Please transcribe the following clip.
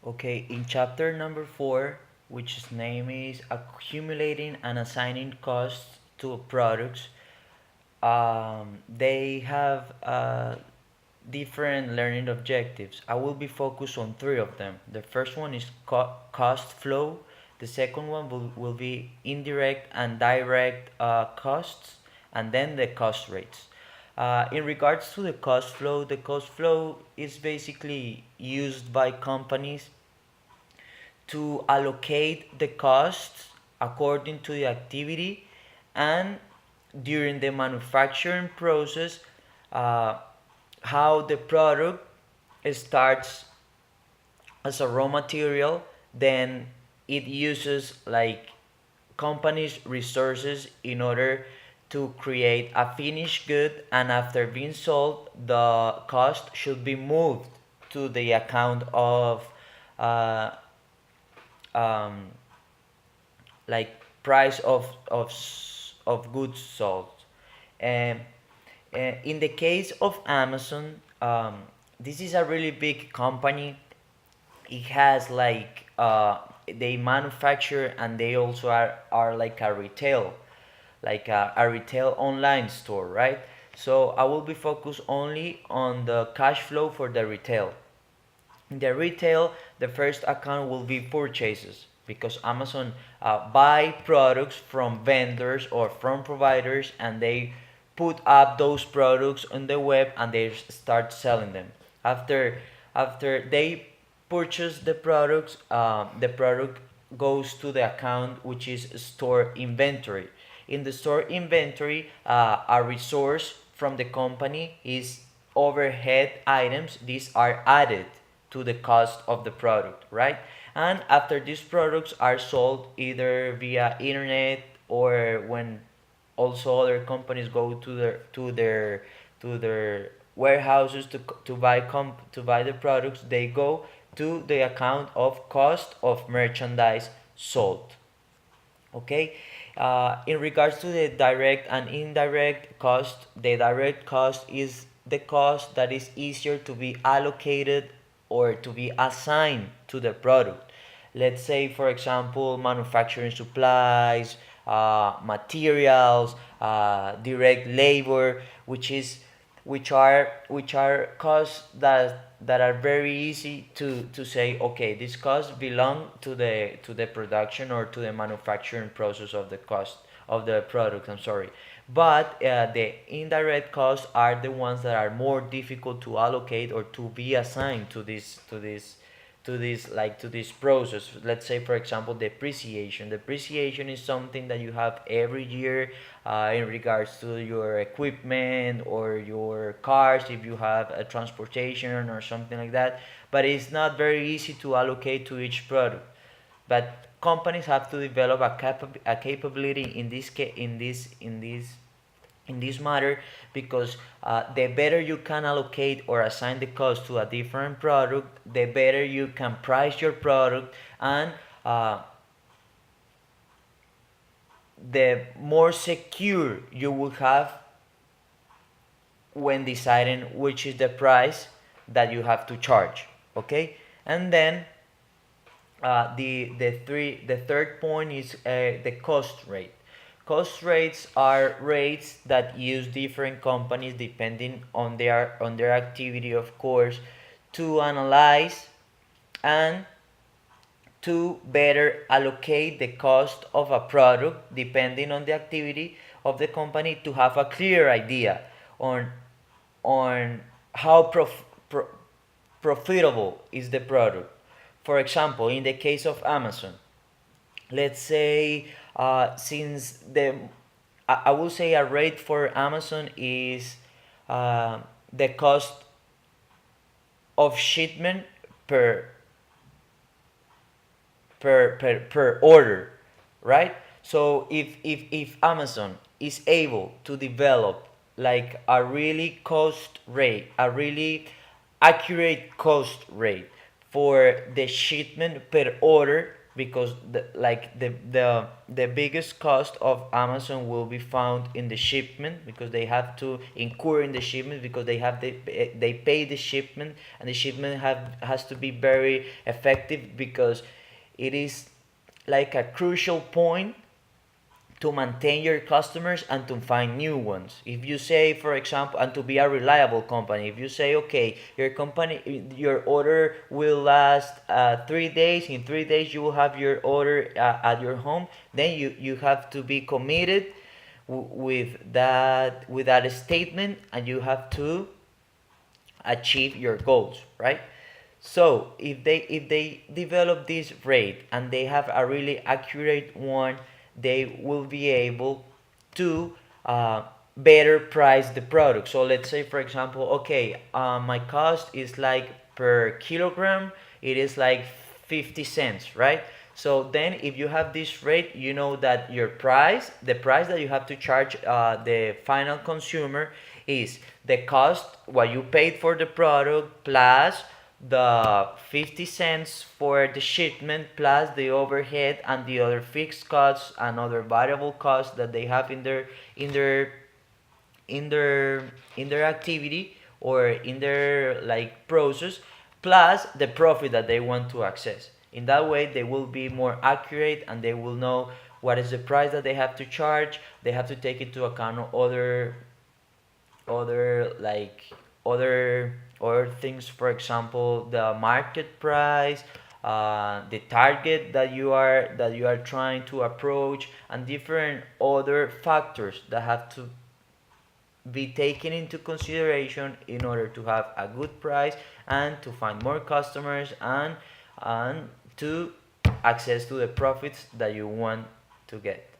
Okay, in chapter number 4, which its name is accumulating and assigning costs to products, they have different learning objectives. I will be focused on three of them. The first one is cost flow. The second one will be indirect and direct costs, and then the cost rates. In regards to the cost flow is basically used by companies to allocate the costs according to the activity, and during the manufacturing process, uh, how the product starts as a raw material, then it uses like companies resources in order to create a finished good, and after being sold the cost should be moved to the account of uh, um, like price of goods sold. And in the case of Amazon, this is a really big company. It has like they manufacture, and they also are like a retail, like a retail online store, right? So I will be focused only on the cash flow for the retail. In the retail, the first account will be purchases, because Amazon buy products from vendors or from providers, and they put up those products on the web, and they start selling them. After they purchase the products, the product goes to the account which is store inventory. In the store inventory, a resource from the company is overhead items. These are added to the cost of the product, right? And after these products are sold either via internet, or when also other companies go to their warehouses to buy the products, they go to the account of cost of merchandise sold. Okay. In regards to the direct and indirect cost, the direct cost is the cost that is easier to be allocated or to be assigned to the product. Let's say, for example, manufacturing supplies, materials, direct labor, which are costs that are very easy to say, okay, these costs belong to the production or to the manufacturing process of the cost of the product. I'm sorry. But the indirect costs are the ones that are more difficult to allocate or to be assigned to this process. Let's say, for example, depreciation is something that you have every year, in regards to your equipment or your cars, if you have a transportation or something like that. But it's not very easy to allocate to each product. But companies have to develop a capability in this matter, because the better you can allocate or assign the cost to a different product, the better you can price your product, and uh, the more secure you will have when deciding which is the price that you have to charge. Okay. And then the third point is the cost rate. Cost rates are rates that use different companies, depending on their activity, of course, to analyze and to better allocate the cost of a product depending on the activity of the company, to have a clear idea on on how profitable is the product. For example, in the case of Amazon, let's say, since I will say a rate for Amazon is the cost of shipment per per order, right? So if Amazon is able to develop like a really cost rate, a really accurate cost rate for the shipment per order, because the biggest cost of Amazon will be found in the shipment, because they have to incur in the shipment, because they pay the shipment, and the shipment has to be very effective, because it is like a crucial point to maintain your customers and to find new ones. If you say, for example, and to be a reliable company, if you say, okay, your order will last 3 days, in 3 days you will have your order at your home, then you have to be committed with that statement, and you have to achieve your goals, right? So if they develop this rate and they have a really accurate one, they will be able to better price the product. So let's say, for example, okay, my cost is like per kilogram, it is like 50 cents, right? So then if you have this rate, you know that the price that you have to charge the final consumer, is the cost, what you paid for the product, plus the 50 cents for the shipment, plus the overhead and the other fixed costs and other variable costs that they have in their in their in their activity, or in their like process, plus the profit that they want to access. In that way they will be more accurate, and they will know what is the price that they have to charge. They have to take into account other like other things, for example, the market price, the target that you are trying to approach, and different other factors that have to be taken into consideration in order to have a good price, and to find more customers, and to access to the profits that you want to get.